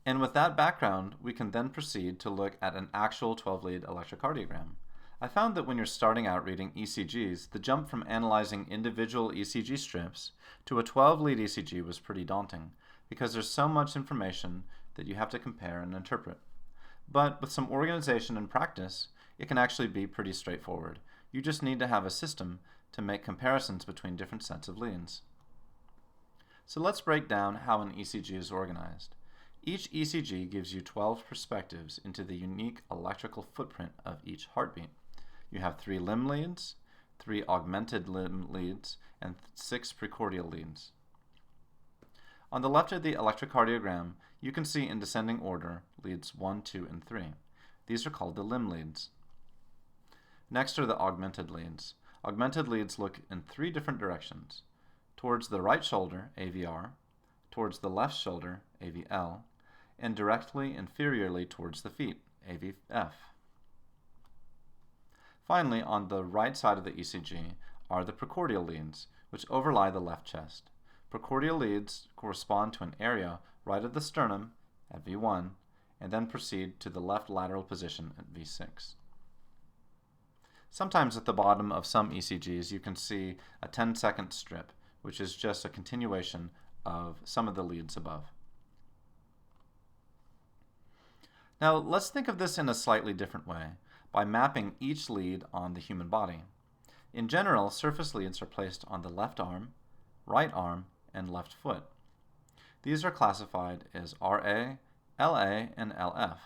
And with that background, we can then proceed to look at an actual 12-lead electrocardiogram. I found that when you're starting out reading ECGs, the jump from analyzing individual ECG strips to a 12-lead ECG was pretty daunting, because there's so much information that you have to compare and interpret. But with some organization and practice, it can actually be pretty straightforward. You just need to have a system to make comparisons between different sets of leads. So let's break down how an ECG is organized. Each ECG gives you 12 perspectives into the unique electrical footprint of each heartbeat. You have 3 limb leads, 3 augmented limb leads, and 6 precordial leads. On the left of the electrocardiogram, you can see in descending order leads 1, 2, and 3. These are called the limb leads. Next are the augmented leads. Augmented leads look in 3 different directions: towards the right shoulder, AVR, towards the left shoulder, AVL, and directly inferiorly towards the feet, AVF. Finally, on the right side of the ECG are the precordial leads, which overlie the left chest. Precordial leads correspond to an area right of the sternum at V1, and then proceed to the left lateral position at V6. Sometimes at the bottom of some ECGs you can see a 10-second strip, which is just a continuation of some of the leads above. Now let's think of this in a slightly different way, by mapping each lead on the human body. In general, surface leads are placed on the left arm, right arm, and left foot. These are classified as RA, LA, and LF.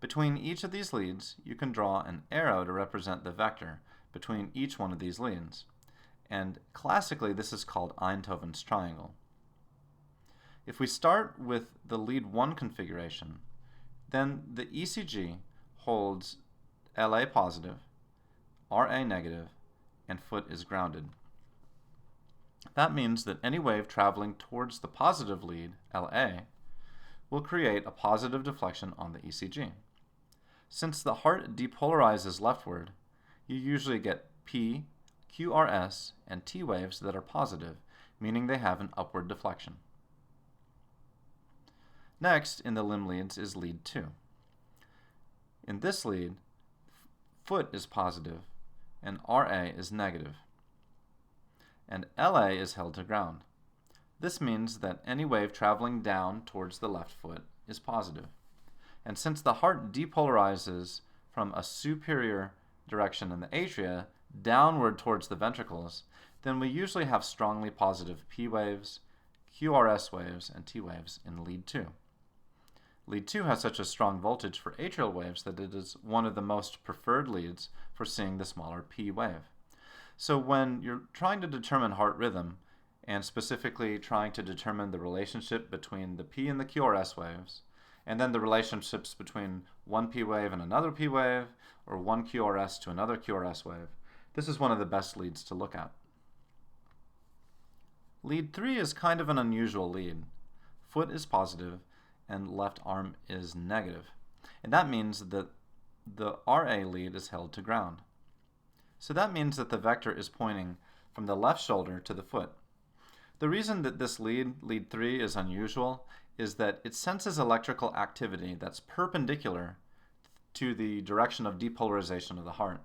Between each of these leads, you can draw an arrow to represent the vector between each one of these leads. And classically, this is called Einthoven's triangle. If we start with the lead 1 configuration, then the ECG holds LA positive, RA negative, and foot is grounded. That means that any wave traveling towards the positive lead, LA, will create a positive deflection on the ECG. Since the heart depolarizes leftward, you usually get P, QRS, and T waves that are positive, meaning they have an upward deflection. Next in the limb leads is lead 2. In this lead, foot is positive and RA is negative, and LA is held to ground. This means that any wave traveling down towards the left foot is positive. And since the heart depolarizes from a superior direction in the atria downward towards the ventricles, then we usually have strongly positive P waves, QRS waves, and T waves in lead 2. Lead 2 has such a strong voltage for atrial waves that it is one of the most preferred leads for seeing the smaller P wave. So when you're trying to determine heart rhythm, and specifically trying to determine the relationship between the P and the QRS waves, and then the relationships between one P wave and another P wave, or one QRS to another QRS wave, this is one of the best leads to look at. Lead 3 is kind of an unusual lead. Foot is positive and left arm is negative. And that means that the RA lead is held to ground. So that means that the vector is pointing from the left shoulder to the foot. The reason that this lead 3, is unusual is that it senses electrical activity that's perpendicular to the direction of depolarization of the heart.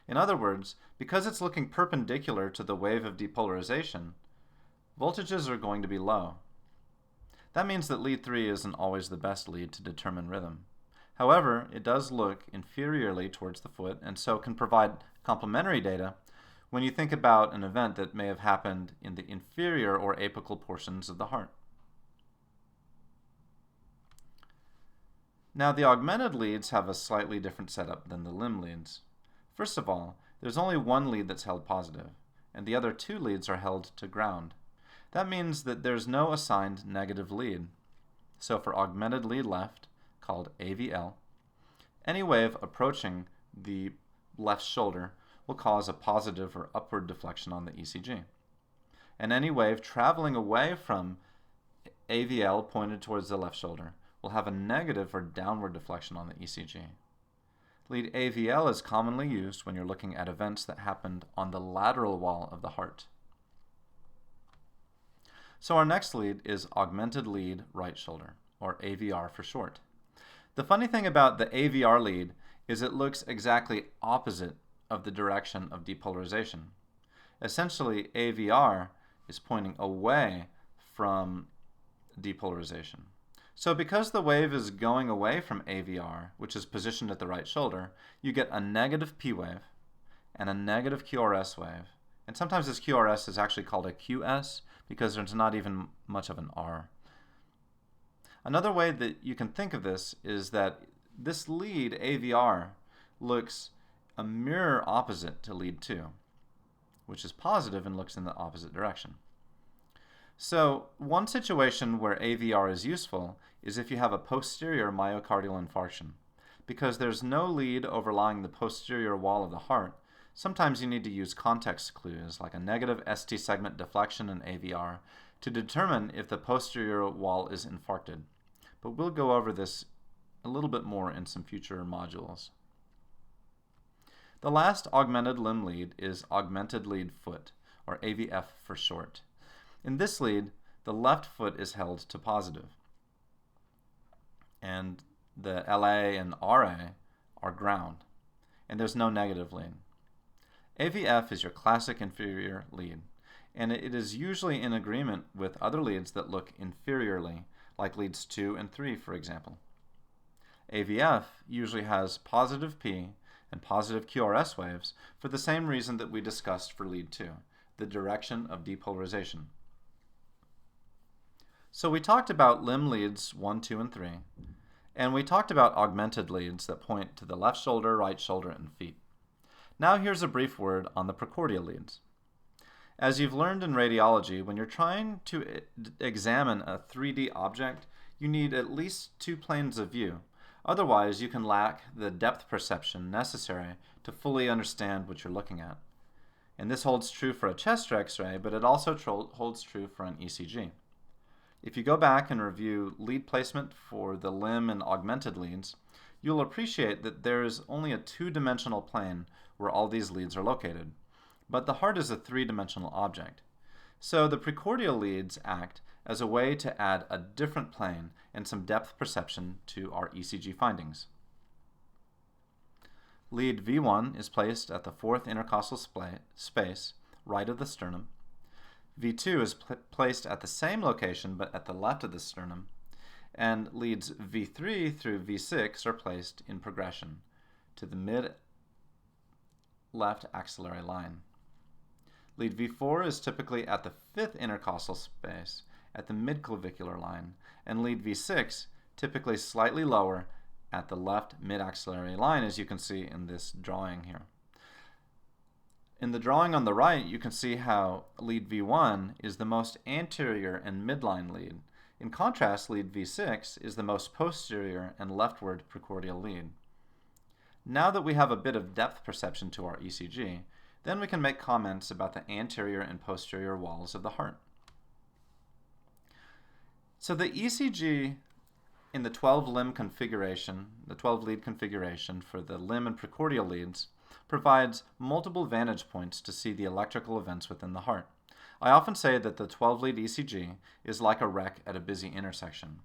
In other words, because it's looking perpendicular to the wave of depolarization, voltages are going to be low. That means that lead 3 isn't always the best lead to determine rhythm. However, it does look inferiorly towards the foot and so can provide complementary data when you think about an event that may have happened in the inferior or apical portions of the heart. Now, the augmented leads have a slightly different setup than the limb leads. First of all, there's only one lead that's held positive, and the other 2 leads are held to ground. That means that there's no assigned negative lead. So for augmented lead left, called AVL, any wave approaching the left shoulder will cause a positive or upward deflection on the ECG. And any wave traveling away from AVL pointed towards the left shoulder will have a negative or downward deflection on the ECG. Lead AVL is commonly used when you're looking at events that happened on the lateral wall of the heart. So our next lead is augmented lead right shoulder. or AVR for short. The funny thing about the AVR lead is it looks exactly opposite of the direction of depolarization. Essentially, AVR is pointing away from depolarization. So because the wave is going away from AVR, which is positioned at the right shoulder, you get a negative P wave and a negative QRS wave. And sometimes this QRS is actually called a QS because there's not even much of an R. Another way that you can think of this is that this lead, AVR, looks a mirror opposite to lead 2, which is positive and looks in the opposite direction. So one situation where AVR is useful is if you have a posterior myocardial infarction. Because there's no lead overlying the posterior wall of the heart, sometimes you need to use context clues like a negative ST segment deflection in AVR to determine if the posterior wall is infarcted. But we'll go over this a little bit more in some future modules. The last augmented limb lead is augmented lead foot, or AVF for short. In this lead, the left foot is held to positive, and the LA and RA are ground, and there's no negative lead. AVF is your classic inferior lead, and it is usually in agreement with other leads that look inferiorly, like leads 2 and 3, for example. AVF usually has positive P and positive QRS waves for the same reason that we discussed for lead 2, the direction of depolarization. So we talked about limb leads 1, 2, and 3, and we talked about augmented leads that point to the left shoulder, right shoulder, and feet. Now here's a brief word on the precordial leads. As you've learned in radiology, when you're trying to examine a 3D object, you need at least 2 planes of view. Otherwise, you can lack the depth perception necessary to fully understand what you're looking at. And this holds true for a chest X-ray, but it also holds true for an ECG. If you go back and review lead placement for the limb and augmented leads, you'll appreciate that there is only a 2-dimensional plane where all these leads are located. But the heart is a 3-dimensional object. So the precordial leads act as a way to add a different plane and some depth perception to our ECG findings. Lead V1 is placed at the 4th intercostal space, right of the sternum. V2 is placed at the same location but at the left of the sternum. And leads V3 through V6 are placed in progression to the mid-left axillary line. Lead V4 is typically at the 5th intercostal space at the midclavicular line, and lead V6 typically slightly lower at the left mid-axillary line, as you can see in this drawing here. In the drawing on the right, you can see how lead V1 is the most anterior and midline lead. In contrast, lead V6 is the most posterior and leftward precordial lead. Now that we have a bit of depth perception to our ECG, then we can make comments about the anterior and posterior walls of the heart. So the ECG in the 12-limb configuration, the 12-lead configuration for the limb and precordial leads, provides multiple vantage points to see the electrical events within the heart. I often say that the 12-lead ECG is like a wreck at a busy intersection.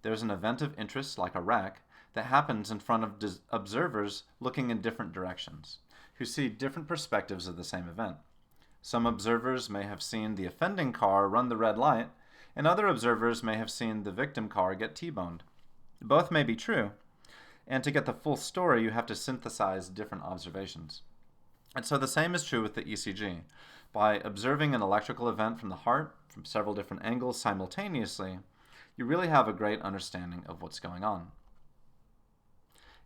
There's an event of interest, like a wreck, that happens in front of observers looking in different directions, who see different perspectives of the same event. Some observers may have seen the offending car run the red light, and other observers may have seen the victim car get T-boned. Both may be true, and to get the full story, you have to synthesize different observations. And so the same is true with the ECG. By observing an electrical event from the heart from several different angles simultaneously, you really have a great understanding of what's going on.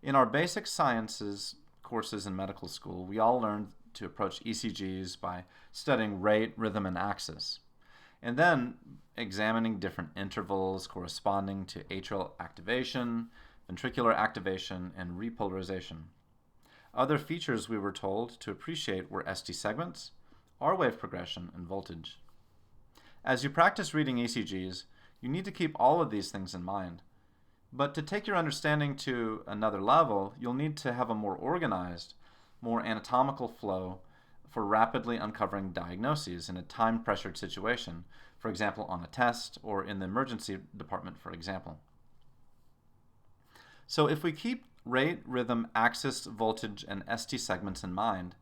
In our basic sciences courses in medical school, we all learned to approach ECGs by studying rate, rhythm, and axis, and then examining different intervals corresponding to atrial activation, ventricular activation, and repolarization. Other features we were told to appreciate were ST segments, R wave progression, and voltage. As you practice reading ECGs, you need to keep all of these things in mind. But to take your understanding to another level, you'll need to have a more organized, more anatomical flow for rapidly uncovering diagnoses in a time-pressured situation, for example on a test or in the emergency department, for example. So if we keep rate, rhythm, axis, voltage, and ST segments in mind,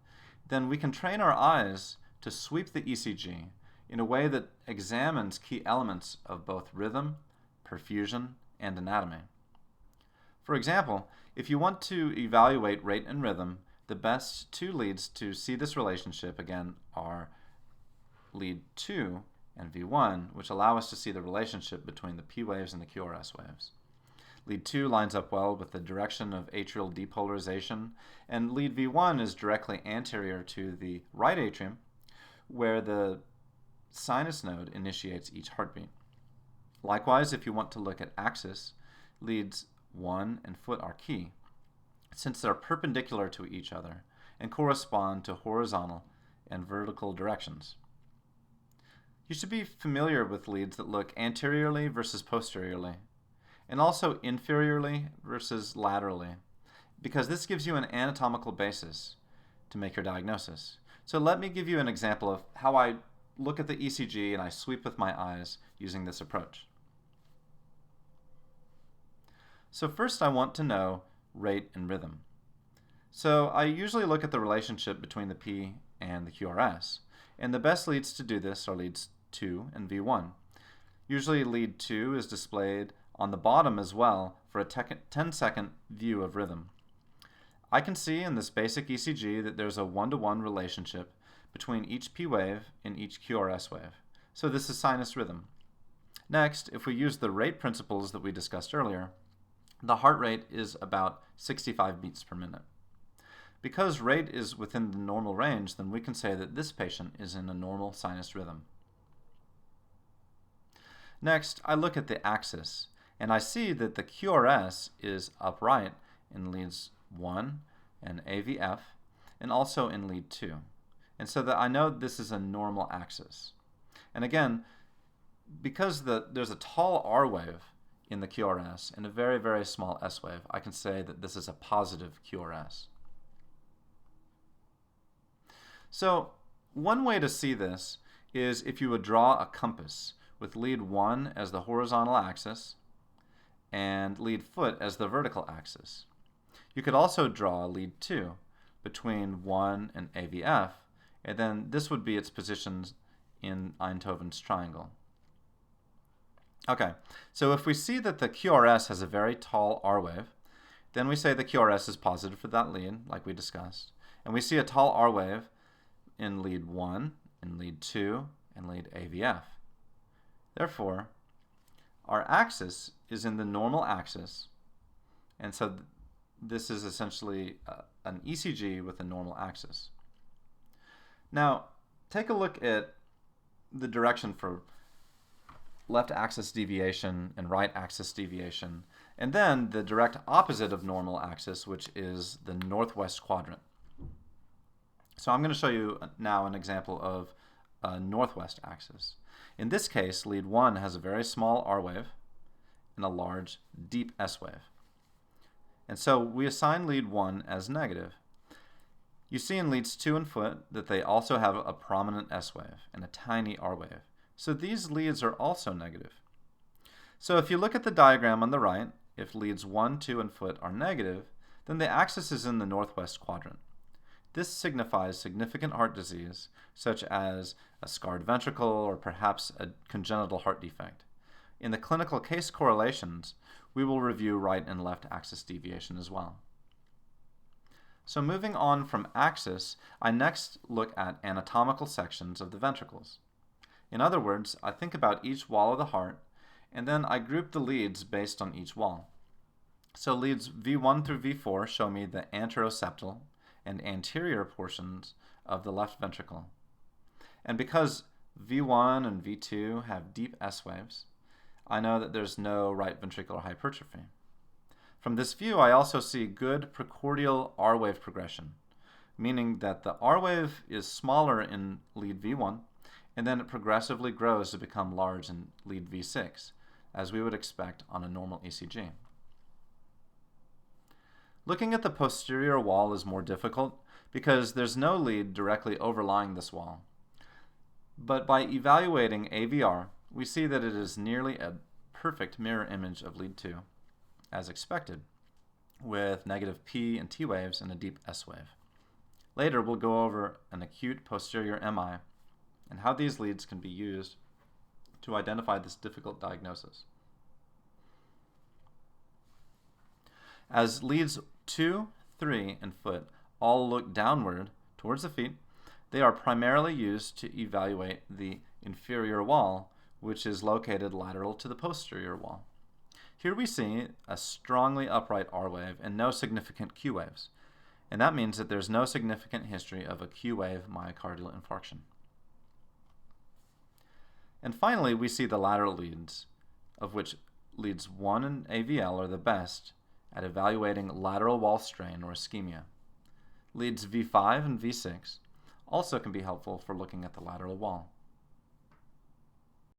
then we can train our eyes to sweep the ECG in a way that examines key elements of both rhythm, perfusion, and anatomy. For example, if you want to evaluate rate and rhythm, the best two leads to see this relationship again are lead 2 and V1, which allow us to see the relationship between the P waves and the QRS waves. Lead 2 lines up well with the direction of atrial depolarization, and lead V1 is directly anterior to the right atrium, where the sinus node initiates each heartbeat. Likewise, if you want to look at axis, leads 1 and foot are key, since they're perpendicular to each other and correspond to horizontal and vertical directions. You should be familiar with leads that look anteriorly versus posteriorly, and also inferiorly versus laterally, because this gives you an anatomical basis to make your diagnosis. So let me give you an example of how I look at the ECG and I sweep with my eyes using this approach. So first I want to know rate and rhythm. So I usually look at the relationship between the P and the QRS, and the best leads to do this are leads 2 and V1. Usually lead 2 is displayed on the bottom as well for a 10-second view of rhythm. I can see in this basic ECG that there's a 1-to-1 relationship between each P wave and each QRS wave. So this is sinus rhythm. Next, if we use the rate principles that we discussed earlier, the heart rate is about 65 beats per minute. Because rate is within the normal range, then we can say that this patient is in a normal sinus rhythm. Next, I look at the axis, and I see that the QRS is upright in leads 1 and AVF, and also in lead 2. And so that I know this is a normal axis. And again, because there's a tall R wave in the QRS and a very, very small S wave, I can say that this is a positive QRS. So one way to see this is if you would draw a compass with lead 1 as the horizontal axis and lead foot as the vertical axis. You could also draw lead 2 between 1 and AVF, and then this would be its positions in Einthoven's triangle. Okay, so if we see that the QRS has a very tall R wave, then we say the QRS is positive for that lead, like we discussed. And we see a tall R wave in lead 1, in lead 2, and lead AVF. Therefore, our axis is in the normal axis, and so this is essentially an ECG with a normal axis. Now, take a look at the direction for left axis deviation and right axis deviation, and then the direct opposite of normal axis, which is the northwest quadrant. So I'm going to show you now an example of a northwest axis. In this case, lead 1 has a very small R wave and a large, deep S wave. And so we assign lead 1 as negative. You see in leads 2 and foot that they also have a prominent S wave and a tiny R wave. So these leads are also negative. So if you look at the diagram on the right, if leads 1, 2, and foot are negative, then the axis is in the northwest quadrant. This signifies significant heart disease, such as a scarred ventricle or perhaps a congenital heart defect. In the clinical case correlations, we will review right and left axis deviation as well. So moving on from axis, I next look at anatomical sections of the ventricles. In other words, I think about each wall of the heart, and then I group the leads based on each wall. So leads V1 through V4 show me the anteroseptal and anterior portions of the left ventricle. And because V1 and V2 have deep S waves, I know that there's no right ventricular hypertrophy. From this view, I also see good precordial R wave progression, meaning that the R wave is smaller in lead V1, and then it progressively grows to become large in lead V6, as we would expect on a normal ECG. Looking at the posterior wall is more difficult because there's no lead directly overlying this wall. But by evaluating AVR, we see that it is nearly a perfect mirror image of lead 2, as expected. with negative P and T waves and a deep S wave. Later, we'll go over an acute posterior MI and how these leads can be used to identify this difficult diagnosis. As leads 2, 3, and foot all look downward towards the feet, they are primarily used to evaluate the inferior wall, which is located lateral to the posterior wall. Here we see a strongly upright R wave and no significant Q waves, and that means that there's no significant history of a Q wave myocardial infarction. And finally, we see the lateral leads, of which leads 1 and AVL are the best at evaluating lateral wall strain or ischemia. Leads V5 and V6 also can be helpful for looking at the lateral wall.